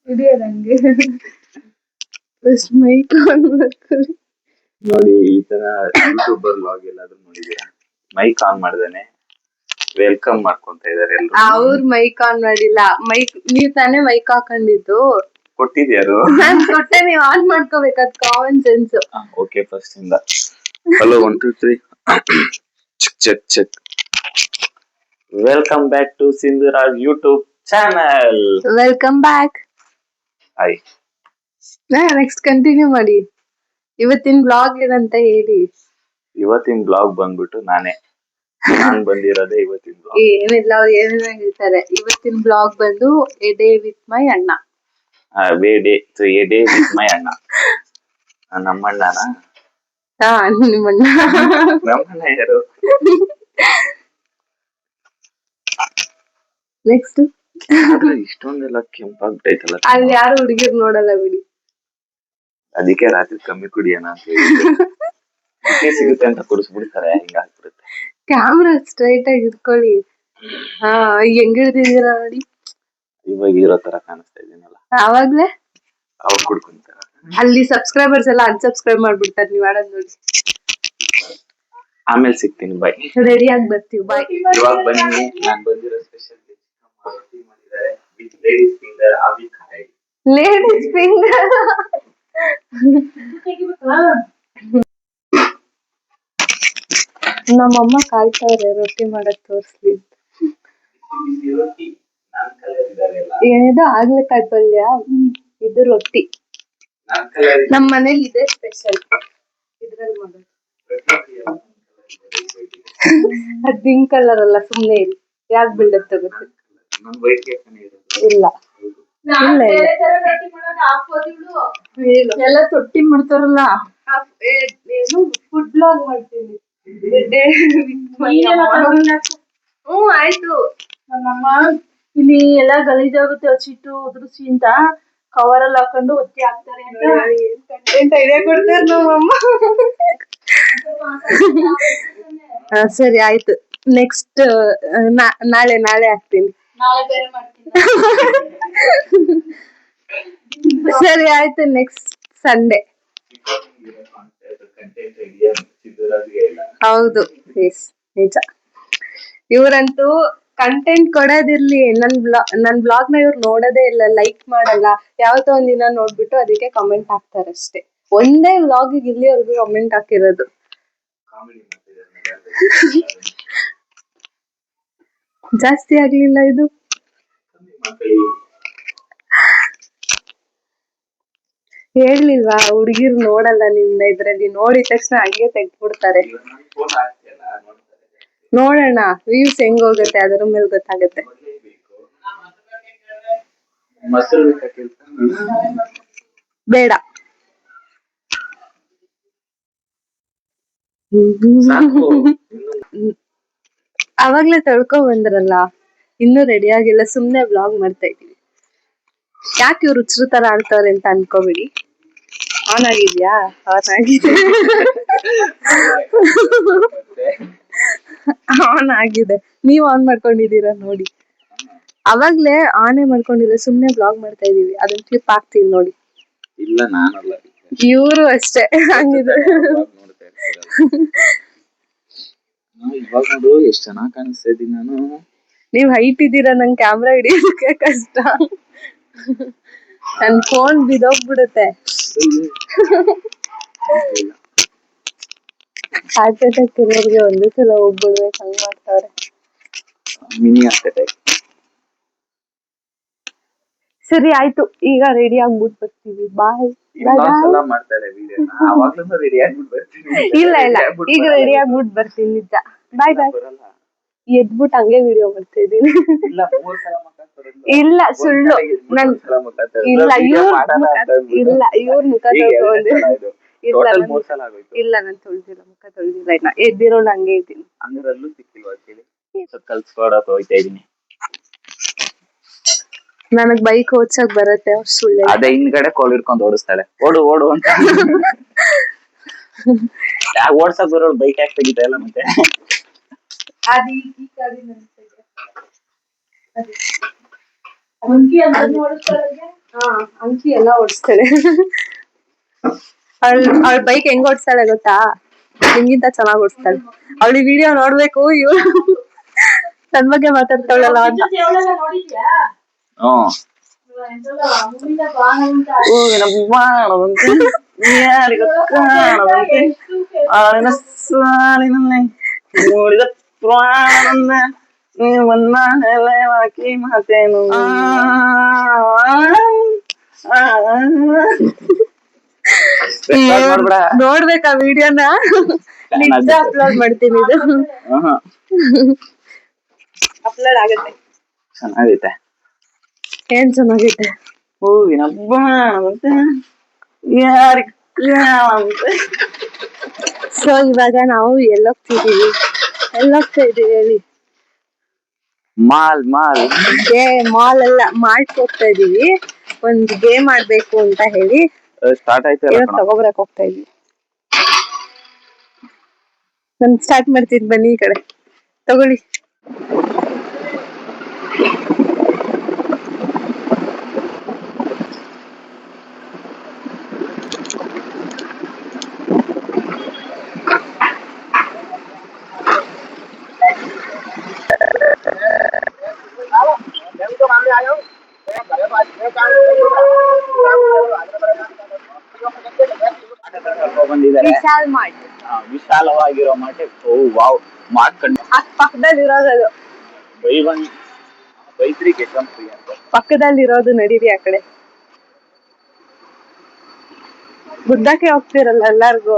ಹಿಡಿಯೋದಂಗೆ first mic on ಮಾಡ್ಕೊಳ್ಳಿ. ನೋಡಿ ಈ ತರ ಯೂಟ್ಯೂಬರ್ ವ್ಲಾಗ್ ಎಲ್ಲಾದ್ರೂ ನೋಡಿದೀರಾ? ಮೈಕ್ ಆನ್ ಮಾಡ್ದೇನೆ ವೆಲ್ಕಮ್ ಮಾಡ್ಕೊಂತ ಇದಾರೆ ಎಲ್ರು. ಅವ್ರ ಮೈಕ್ ಆನ್ ಮಾಡಿಲ್ಲ, ಮೈಕ್ ನೀವ್ ತಾನೇ ಮೈಕ್ ಹಾಕೊಂಡಿದ್ದು. ಕೊಟ್ಟಿದ್ಯಾರು? ನಾನ್ ಕೊಟ್ಟೆ, ನೀವ್ ಆನ್ ಮಾಡ್ಕೋಬೇಕಾದ್ ಕಾಮನ್ ಸೆನ್ಸ್. ಓಕೆ, ಫಸ್ಟ್ ಇಂದ hello 1 2 3 check check. Welcome back to Sindhuraj YouTube channel. Welcome back. Hi. Next continue ಮಾಡಿ. ಇವತ್ತಿನ ಬ್ಲಾಗ್ ಏನಂತ ಹೇಳಿ. ಇವತ್ತಿನ ಬ್ಲಾಗ್ ಬಂದ್ಬಿಟ್ಟು ನಾನ್ ಬಂದಿರೋದೇ ಇವತ್ತಿನ ಬ್ಲಾಗ್. ಏನಿಲ್ಲ, ಅವ್ರು ಏನೇನೋ ಹೇಳ್ತಾರೆ. ಇವತ್ತಿನ ಬ್ಲಾಗ್ ಬಂದು ಎ ಡೇ ವಿತ್ ಮೈ ಅಣ್ಣ. ಎ ಡೇ ವಿತ್ ಮೈ ಅಣ್ಣ. ನಮ್ಮಣ್ಣನ? ಹಾ, ನಿಮ್ಮಣ್ಣ. ನಮ್ಮಣ್ಣ ಯಾರು? ನೆಕ್ಸ್ಟ್ ಇಷ್ಟೊಂದೆಲ್ಲ ಕೆಂಪಾಗ್ತೈತಲ್ಲ. ಅಲ್ಲಿ ಯಾರು ಹುಡುಗಿರ್ ನೋಡಲ್ಲ ಬಿಡಿ. ಅದಕ್ಕೆ ರಾತ್ರಿ ಕಮ್ಮಿ ಕುಡಿಯೋಣ ಅಂತ ಹೇಳಿ ಸಿಗುತ್ತೆ ಅಂತ ಕುಡಿಸ್ಬಿಡ್ತಾರೆ, ಹಿಂಗಾಗ್ಬಿಡುತ್ತೆ. ಕ್ಯಾಮ್ರಾ ಸ್ಟ್ರೈಟ್ ಆಗಿ ಇಟ್ಕೊಳ್ಳಿ. ಹಾ, ಹೆಂಗ್ ಹಿಡ್ದಿದ್ದೀರಾ ನೋಡಿ. ಇವಾಗ ಇರೋ ತರ ಕಾಣಿಸ್ತಾ ಇದೀನಲ್ಲ. ಅವಾಗ್ಲೇ ಅವಾಗ ಕುಡ್ಕೊಂತಾರ. ಅಲ್ಲಿ ಸಬ್ಸ್ಕ್ರೈಬರ್ಸ್ ಎಲ್ಲ ಅನ್ಸಬ್ಸ್ಕ್ರೈಬ್ ಮಾಡ್ಬಿಡ್ತಾರೆ ನೀವ್ ಆಡೋದ್ ನೋಡಿ. ಆಮೇಲೆ ಸಿಗ್ತೀನಿ, ಬಾಯ್. ರೆಡಿ ಆಗಿ ಬರ್ತೀವಿ, ಬಾಯ್. ಇವಾಗ ಬನ್ನಿ, ನಾನ್ ಬಂದಿರೋ special ladies finger. Ladies finger ನಮ್ಮಮ್ಮ ಕಾಯ್ತವ್ರೆ ರೊಟ್ಟಿ ಮಾಡಕ್ ತೋರ್ಸ್ಲಿ. ಏನಿದು ಆಗ್ಲಕಾಯಿ ಪಲ್ಯ, ಇದು ರೊಟ್ಟಿ. ನಮ್ ಮನೇಲಿ ಇದೆ ಸ್ಪೆಷಲ್. ಇದ್ರಲ್ಲಿ ಮಾಡೋದು ಅದ್ ಪಿಂಕ್ ಕಲರ್ ಅಲ್ಲ, ಸುಮ್ನೆ ಇರಿ. ಯಾಕೆ ಬಿಲ್ಡಪ್ ತಗೋತಿ? ಇಲ್ಲ ಎಲ್ಲ ತೊಟ್ಟಿ ಮಾಡ್ತಾರಲ್ಲ, ಏನು ಫುಡ್ ಬ್ಲಾಗ್ ಮಾಡ್ತೀನಿ. ಆಯ್ತು. ನಮ್ಮಮ್ಮ ಇಲ್ಲಿ ಎಲ್ಲಾ ಗಲೀಜಾಗುತ್ತೆ, ಹಸಿಟ್ಟು ಉದುರಿಸಿ ಅಂತ ಕವರ್ ಅಲ್ಲಿ ಹಾಕೊಂಡು ಒತ್ತಿ ಹಾಕ್ತಾರೆ ಅಂತ ಕಂಟೆಂಟ್ ಐಡಿಯಾ ಕೊಡ್ತಾರೆ ನಮ್ಮಮ್ಮ. ಸರಿ ಆಯ್ತು. ನೆಕ್ಸ್ಟ್ ನಾಳೆ ಹಾಕ್ತೀನಿ. ಸರಿ ಆಯ್ತು. Next Sunday. ಹೌದು, ನಿಜ. ಇವ್ರಂತೂ ಕಂಟೆಂಟ್ ಕೊಡೋದಿರ್ಲಿ, ನನ್ ಬ್ಲಾಗ್ ನ ಇವ್ರು ನೋಡೋದೇ ಇಲ್ಲ, ಲೈಕ್ ಮಾಡಲ್ಲ. ಯಾವತ್ತೋ ಒಂದಿನ ನೋಡ್ಬಿಟ್ಟು ಅದಕ್ಕೆ ಕಮೆಂಟ್ ಹಾಕ್ತಾರೆ ಅಷ್ಟೇ. ಒಂದೇ ವ್ಲಾಗಿಗೆ ಇಲ್ಲಿವರೆಗೂ ಕಮೆಂಟ್ ಹಾಕಿರೋದು. ಜಾಸ್ತಿ ಆಗ್ಲಿಲ್ಲ ಇದು? ಹೇಳ್ಲಿಲ್ವಾ, ಹುಡುಗಿರ್ ನೋಡಲ್ಲ ನಿಮ್ನ ಇದ್ರಲ್ಲಿ, ನೋಡಿದ ತಕ್ಷಣ ಹಂಗೆ ತೆಗ್ದ್ಬಿಡ್ತಾರೆ. ನೋಡೋಣ ವ್ಯೂಸ್ ಹೆಂಗ್ ಹೋಗುತ್ತೆ, ಅದ್ರ ಮೇಲೆ ಗೊತ್ತಾಗುತ್ತೆ. ಬೇಡ. ಅವಾಗ್ಲೇ ತೊಳ್ಕೊ ಬಂದ್ರಲ್ಲ, ಇನ್ನೂ ರೆಡಿ ಆಗಿಲ್ಲ, ಸುಮ್ನೆ ವ್ಲಾಗ್ ಮಾಡ್ತಾ ಇದೀವಿ. ಯಾಕೆ ಇವ್ರು ಹುಚ್ಚರು ತರ ಆಡ್ತವ್ರೆ ಅಂತ ಅನ್ಕೋಬಿಡಿ. ಆನ್ ಆಗಿದ್ಯಾ? ಆನ್ ಆಗಿದೆ. ಆನ್ ಆಗಿದೆ, ನೀವ್ ಆನ್ ಮಾಡ್ಕೊಂಡಿದೀರಾ ನೋಡಿ. ಅವಾಗ್ಲೇ ಆನೇ ಮಾಡ್ಕೊಂಡಿದ್ರೆ ಸುಮ್ನೆ ಬ್ಲಾಗ್ ಮಾಡ್ತಾ ಇದೀವಿ. ಅದನ್ನ ಕ್ಲಿಪ್ ಹಾಕ್ತೀವಿ ನೋಡಿ. ಇಲ್ಲ, ನಾನಲ್ಲ, ಇವ್ರು ಅಷ್ಟೇ ಹಂಗಿದ್ರೆ. ಇವಾಗ ನೋಡು ಎಷ್ಟ್ ಚೆನ್ನಾಗ್ ಕಾಣಿಸ್ತಾ ಇದೀನಿ ನಾನು. ನೀವ್ ಹೈಟ್ ಇದ್ದೀರಾ, ನಂಗೆ ಕ್ಯಾಮ್ರಾ ಹಿಡಿಯೋದಕ್ಕೆ ಕಷ್ಟ. ನನ್ ಫೋನ್ ಬಿದೋಗ್ಬಿಡುತ್ತೆ. ಹಾರ್ಟ್ ಅಟ್ಯಾಕ್ ಇರೋರಿಗೆ ಒಂದೇ ಸಲ ಹೋಗ್ಬಿಡ್ಬೇಕು, ಹಂಗ್ ಮಾಡ್ತಾವ್ರೆ. Mini heart attack. ಸರಿ ಆಯ್ತು, ಈಗ ರೆಡಿ ಆಗ್ಬಿಟ್ಟು ಬರ್ತೀವಿ, ಬಾಯ್. ಇಲ್ಲ ಈಗ ರೆಡಿ ಆಗ್ಬಿಟ್ಟು ಬರ್ತೀನಿ, ನಿಜ. ಬಾಯ್ ಬಾಯ್. ಎದ್ಬಿಟ್ಟು ಹಂಗೆ ವಿಡಿಯೋ ಮಾಡ್ತಾ ಇದೀನಿ. ಇಲ್ಲ ಸುಳ್ಳು, ನನ್ ಇಲ್ಲ ಇವ್ರ ಮುಖ ತೊಳ್ಕೊಂಡೆ. ಇಲ್ಲ ನಾನ್ ತೊಳ್ದಿಲ್ಲ, ಮುಖ ತೊಳ್ದಿಲ್ಲ. ಇನ್ನ ಎದ್ದಿರೋಳು ಹಂಗೆ ಇದ್ದೀನಿ. ಕಲ್ಸ್ಕೊಡಕ್ ಹೋಗ್ತಾ ಇದೀನಿ. ನನಗ್ ಬೈಕ್ ಓಡ್ಸಕ್ ಬರತ್ತೆ, ಅವ್ರು ಸುಳ್ಳು. ಅದೇ ಹಿಂದ್ಗಡೆ ಕೋಲ್ ಹಿಡ್ಕೊಂಡು ಓಡಿಸ್ತಾಳೆ, ಓಡು ಓಡು ಅಂತ. ಓಡ್ಸಕ್ ಬರೋಳು ಬೈಕ್ ಯಾಕೆ ತೆಗಿತಾ ಇಲ್ಲ ಮತ್ತೆ? ಅಂಕಿ ಎಲ್ಲ ಓಡಿಸ್ತಾಳೆ. ಅವಳ ಬೈಕ್ ಹೆಂಗ್ ಓಡಿಸ್ತಾಳೆ ಗೊತ್ತಾ? ನಿಂಗಿಂತ ಚೆನ್ನಾಗ್ ಓಡಿಸ್ತಾಳೆ. ಅವಳಿ ವಿಡಿಯೋ ನೋಡ್ಬೇಕು. ಇವ್ರು ನನ್ ಬಗ್ಗೆ ಮಾತಾಡ್ತಾಳಲ್ಲ ಅಂತ. ನೋಡಿದ ಪ್ರಾಣನನ್ನ ನೀವನ್ನ ಹಾಕಿ ಮಾತೇನು ನೋಡ್ಬೇಕಾ ವಿಡಿಯೋನ? ನಿಜ ಅಪ್ಲೋಡ್ ಮಾಡ್ತೀನಿ. ಇದು ಅಪ್ಲೋಡ್ ಆಗುತ್ತೆ. ಚೆನ್ನಾಗೈತೆ. ಏನ್ ಚೆನ್ನಾಗೈತೆ? ಹೂವಿನ ಬಾಣವಂತೆ ಯಾರಿಗ. ಸೊ ಇವಾಗ ನಾವು ಎಲ್ಲೋಗ್ತಿದೀವಿ ಹೇಳಿ? ಮಾಲ್ ಮಾಲ್ ಅಲ್ಲ, ಮಾಲ್ಟ್ ಹೋಗ್ತಾ ಇದೀವಿ. ಒಂದ್ ಗೇಮ್ ಆಡ್ಬೇಕು ಅಂತ ಹೇಳಿ ಸ್ಟಾರ್ಟ್ ಆಯ್ತು. ತಗೋಬರಕ್ ಹೋಗ್ತಾ ಇದೀವಿ. ನಾನು ಸ್ಟಾರ್ಟ್ ಮಾಡ್ತೀನಿ, ಬನ್ನಿ ಈ ಕಡೆ ತಗೊಳ್ಳಿ. ವಿಶಾಲವಾಗಿರೋ ಮಾರ್ಟ್. ವಾವ್, ಮಾರ್ಟ್ ಪಕ್ಕದಲ್ಲಿ ಇರೋದು. ಬೈ 1 ಬೈ 3 ಗೆಟ್ 1 ಫ್ರೀ ಅಂತ ಪಕ್ಕದಲ್ಲಿ ಇರೋದು. ನಡೀರಿ ಆ ಕಡೆ. ಗುದ್ದಕ್ಕೆ ಹೋಗ್ತಿರಲ್ಲ ಎಲ್ಲಾರ್ಗು.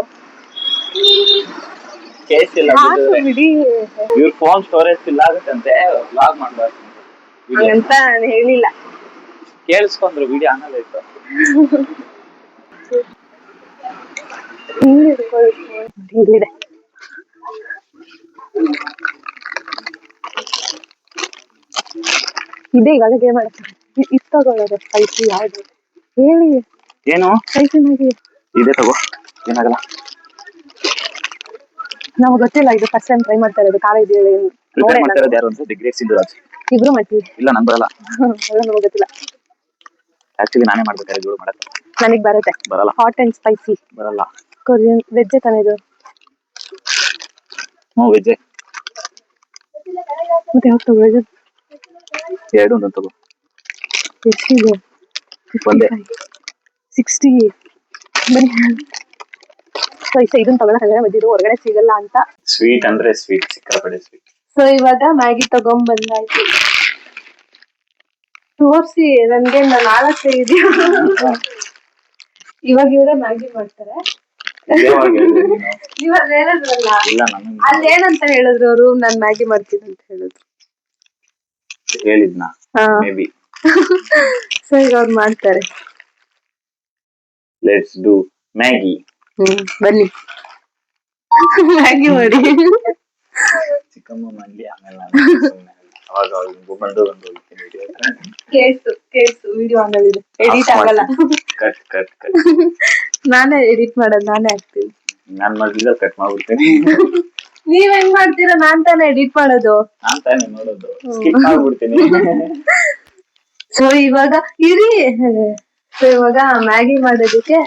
ಕೇಸ್ ಇಲ್ಲ ಬಿಡಿ. ಇವ್ರ ಫೋನ್ ಸ್ಟೋರೇಜ್ ಫಿಲ್ ಆಗುತ್ತಂತೆ. ಲಾಗ್ ಮಾಡ್ಬಾರ್ದು ಅಂತ ನಾನು ಹೇಳಿಲ್ಲ. ಕೇಳಿಸ್ಕೊಂಡ್ರು ವಿಡಿಯೋ ಆಮೇಲೆ ಇತ್ತು. ಇಲ್ಲಿದೆ. ಇದೆ ಇವಾಗ ಗೇಮ್ ಆಡ್ತಾರೆ. ಇದು ತಗೊಳ್ಳೋದು ಸ್ಪೈಸಿ ಯಾವ್ದು ಹೇಳಿ? ಏನು ಸ್ಪೈಸಿ ಮ್ಯಾಗಿ ಇದೆ, ತಗೋ, ಏನಾಗಲ್ಲ. ನಮ್ಗೆ ಗೊತ್ತಿಲ್ಲ, ಇದು ಫಸ್ಟ್ ಟೈಮ್ ಟ್ರೈ ಮಾಡ್ತಾ ಇರೋದು. ಕಾಲೇಜ್ ಯಾರು ಅಂತ ಗ್ರೇಟ್ ಸಿಂಧುರಾಜ್. ಇಬ್ರು ಮಾಡ್ತೀವಿ. ಇಲ್ಲ, ನನ್ ಬರಲ್ಲ. ನಮ್ಗೆ ಗೊತ್ತಿಲ್ಲ. ಆಕ್ಚುಲಿ ನಾನೇ ಮಾಡ್ಬೇಕಾದ್ರೆ ಜೋರು ಮಾಡಕ್ಕೆ. ನನಗ್ ಬರುತ್ತೆ. ಬರಲ್ಲ. ಹಾಟ್ ಅಂಡ್ ಸ್ಪೈಸಿ ಬರಲ್ಲ. ಕೊರಿಯನ್ ವೆಜ್ ತಾನೆ ಇದು? ವೆಜ್. ಮತ್ತೆ ಯಾವ್ದು ತಗೊಳ್ಳೋದು? ಎರಡು ಒಂದೊಂದು ತಗೋ. ಎಷ್ಟಿದೆ? 60. ಇದನ್ನ ತಗೊಳಕಂದ್ರೆ ಮದ್ದಿದು ಹೊರಗಡೆ ಸಿಗಲ್ಲ ಅಂತ. ಸ್ವೀಟ್ ಅಂದ್ರೆ ಸ್ವೀಟ್, ಸಿಕ್ಕಾಪಟ್ಟೆ ಸ್ವೀಟ್. ಸೊ ಇವಾಗ ಮ್ಯಾಗಿ ತಗೊಂಡ್ಬಂದಾಯ್ತು. ತೋರ್ಸಿ ನನ್ಗೆ, ನಾನು 4 ಇದೆಯಾ? ಇವಾಗ ಇವರೇ ಮ್ಯಾಗಿ ಮಾಡ್ತಾರೆ. ಇವಾಗ ಹೇಳಿದ್ರಲ್ಲ, ಅಲ್ಲಿ ಏನಂತ ಹೇಳಿದ್ರು ಅವರು? ನಾನ್ ಮ್ಯಾಗಿ ಮಾಡ್ತೀನಿ ಅಂತ ಹೇಳಿದ್ರು. ಹೇಳಿದ್ನಾ? May be. ಸೊ ಈಗ ಅವ್ರು ಮಾಡ್ತಾರೆ. Let's do Maggi. ಬನ್ನಿ ಮ್ಯಾಗಿ ಮಾಡಿ. ಚಿಕ್ಕಮ್ಮ ಮಾಡ್ಲಿ, ಆಮೇಲೆ ಅವಾಗ ಬಂದು ಕೇಳ್ಸು ವಿಡಿಯೋ ಆಮೇಲೆ ಎಡಿಟ್ ಆಗಲ್ಲ. ನಾನೇ ಎಡಿಟ್ ಮಾಡೋದು, ನಾನೇ ಹಾಕ್ತೀನಿ. ನಾನ್ ಮೊದ್ಲಿಂದ ಕಟ್ ಮಾಡ್ಬಿಡ್ತೀನಿ. ನೀವ್ ಹೆಂಗ್ ಮಾಡ್ತೀರಾ? ನಾನ್ ತಾನೇ ಎಡಿಟ್ ಮಾಡೋದು. ನಾನ್ ತಾನೇ ನೋಡೋದು, ಸ್ಕಿಪ್ ಮಾಡ್ಬಿಡ್ತೀನಿ. ಸೊ ಇವಾಗ ಇರಿ. ಸೊ ಇವಾಗ ಮ್ಯಾಗಿ ಮಾಡೋದಕ್ಕೆ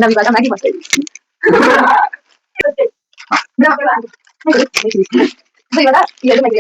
ನಮ್ದಾಗ ಮ್ಯಾಗಿ ಮಾಡ್ತಾ ಇದೀವಿ. ಇವಾಗ 2 ಮ್ಯಾಗಿ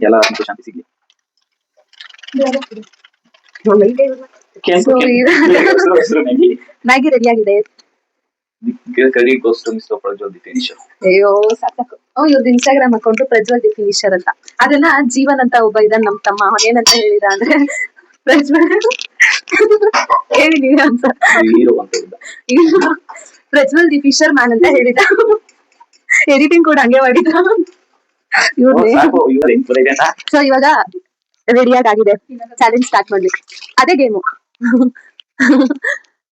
ಎಲ್ಲ ಶಾಂತಿ ಸಿಗ್ಲಿ. So, ಮ್ಯಾಗಿ ರೆಡಿ ಆಗಿದೆ. Credit goes to Mr. Prajwal the finisher. ಅಯ್ಯೋ ಸಾಕು. ಇವ್ರದ್ದು Instagram account Prajwal the finisher ಅಂತ. ಅದನ್ನ ಜೀವನ್ ಅಂತ ಒಬ್ಬ ಇದ್ದಾನೆ ನಮ್ ತಮ್ಮ, ಅವನೇನಂತ ಹೇಳಿದ ಅಂದ್ರೆ ಪ್ರಜ್ವಲ್ ಹೇಳಿ ನೀವೇ ಅಂತ Hero ಅಂತ ಇದ್ದ. ಪ್ರಜ್ವಲ್ ದಿ ಫಿಶರ್ ಮ್ಯಾನ್ ಅಂತ ಹೇಳಿದ. ಎಡಿಟಿಂಗ್ ಕೂಡ ಹಂಗೆ ಮಾಡಿದ ಸಾಕು ಇವ್ರ ಇಂಪ್ರೆಷನ್. ಸೊ ಇವಾಗ ರೆಡಿಯಾಗಿ ಆಗಿದೆ, ಚಾಲೆಂಜ್ ಸ್ಟಾರ್ಟ್ ಮಾಡ್ಲಿಕ್ಕೆ. ಅದೇ ಗೇಮು.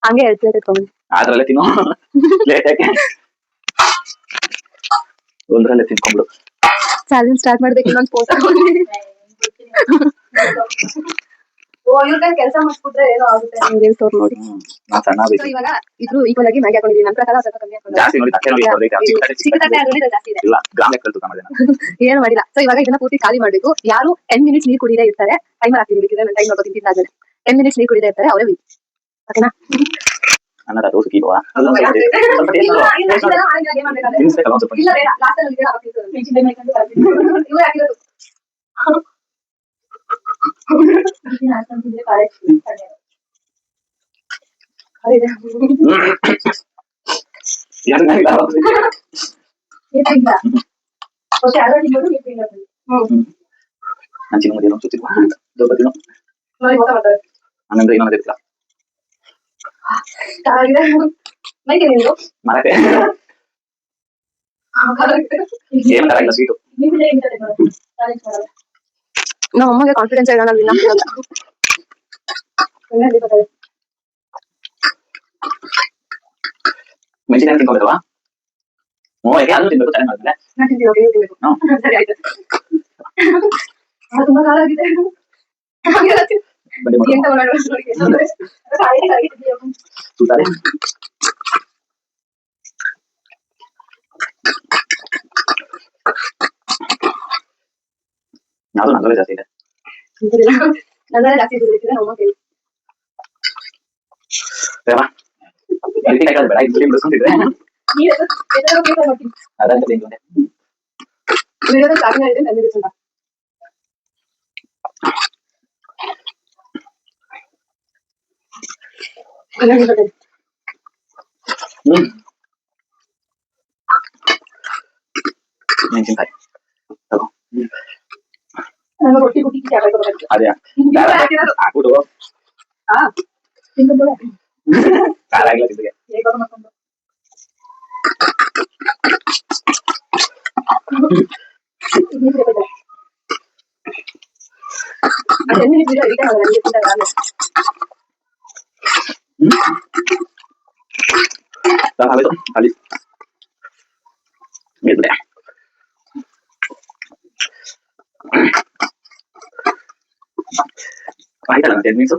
ಹಂಗೆ ಹೇಳ್ತಾ ಇಟ್ಕೊಂಡು ಅದ್ರಲ್ಲೇ ತಿನ್ನೋ ಲೇಟ್ ಯಾಕೆ ಒಂದ್ರಲ್ಲೇ ತಿನ್ಕೊಂಡ್ಬಿಡು. ಚಾಲೆಂಜ್ ಸ್ಟಾರ್ಟ್ ಮಾಡ್ಬೇಕು. ಇನ್ನೊಂದು ಫೋಟೋ ಕೆಲಸ ಮಾಡಿಸ್ಬಿಟ್ರೆ ಏನೋ ಆಗುತ್ತೆ ನಿಮ್ಗೆ ತೋರ್ ನೋಡಿ. ನಾನ್ ಸಣ್ಣ So ಇವಾಗ ಇಬ್ರು ಈಕ್ವಲ್ ಆಗಿ ಮ್ಯಾಗಿ ಹಾಕೊಂಡಿದೀವಿ. ನನ್ನ ಪ್ರಕಾರ ಸ್ವಲ್ಪ ಕಮ್ಮಿ ಹಾಕೊಂಡು ಜಾಸ್ತಿ ನೋಡಿ ತಟ್ಟೆ ನೋಡಿ ಚಿಕ್ಕ ತಟ್ಟೆ ಆದ್ರೂ ಜಾಸ್ತಿ ಇದೆ. ಇಲ್ಲ ಗ್ರಾಮ್ ಲೆಕ್ಕ ತಗೊಂಡೆ ಏನು ಮಾಡಿಲ್ಲ. ಸೊ ಇವಾಗ ಇದನ್ನ ಪೂರ್ತಿ ಖಾಲಿ ಮಾಡ್ಬೇಕು. ಯಾರು 10 ಮಿನಿಟ್ಸ್ ನೀರು ಕುಡಿದೇ ಇರ್ತಾರೆ, ಟೈಮರ್ ಹಾಕ್ತೀನಿ ಬೇಕಿದ್ರೆ, ನನ್ನ ಟೈಮ್ ನೋಡ್ಕೊಂಡು ತಿಂತಿದ್ದಾದ್ರೆ 10 ಮಿನಿಟ್ಸ್ ನೀರು ಕುಡಿದೇ ಇರ್ತಾರೆ ಅವರೇ ವಿನ್. ಓಕೆನಾ? ಅನ್ನದ ದೋಸೆ ಕೀಲ್ವಾ ಇಲ್ಲ ಬೇಡ, ಲಾಸ್ಟ್ ಅಲ್ಲಿ ಇದೆ ಹಾಕಿದ್ದು. ಇವ್ರು ಹಾಕಿರೋದು ನಾನು ಚಿನ್ನ ಮದುವೆ ಸುತ್ತಿಲ್ವಾ ಸ್ವಲ್ಪ ತಿನ್ನು ಹಂಗಂದ್ರೆ ಇನ್ನೊಂದು ಇರ್ತಿಲ್ಲ ಮರಕ್ಕೆ ಏನ್ ತರ ಇಲ್ಲ ಸ್ವೀಟು. ನಮ್ಮ ಅಮ್ಮಗೆ ಕಾನ್ಫಿಡೆನ್ಸ್ ಹೇಳೋಣ. ಮೆಣಸಿನ ತಿನ್ಕೋಬೇಕಲ್ವಾ? ಯಾಕೆ ಅದನ್ನು ತಿನ್ಬೇಕು ಚೆನ್ನಾಗಿ ಮಾಡಿದ್ರೆ ಸರಿ ಆಯ್ತು. ತುಂಬಾ ಕಾಲ ಆಗಿದೆ. ಸುತ್ತಾರೆ ಯಾವ್ದು ನನ್ನಲ್ಲೇ ಜಾಸ್ತಿ ಇದೆ. ನನ್ನಲ್ಲೇ ಜಾಸ್ತಿ ಇದೆ ನಮ್ಮ ಕೈ. ಬೇಡ ಇಡ್ಲಿ ಬಿಡಿಸ್ಕೊಂಡಿದ್ರೆ ಅದಂತ ಮೆಣಸಿನ್ಕಾಯಿ ಅದೇ ಹಾಕ್ಬಿಡು ಖಾರ ಆಗಿಲ್ಲ ತಿಂದಿಗೆ. ಖಾಲಿ ಆಯ್ತಲ್ಲ 10 ಮಿನಿಟ್ಸ್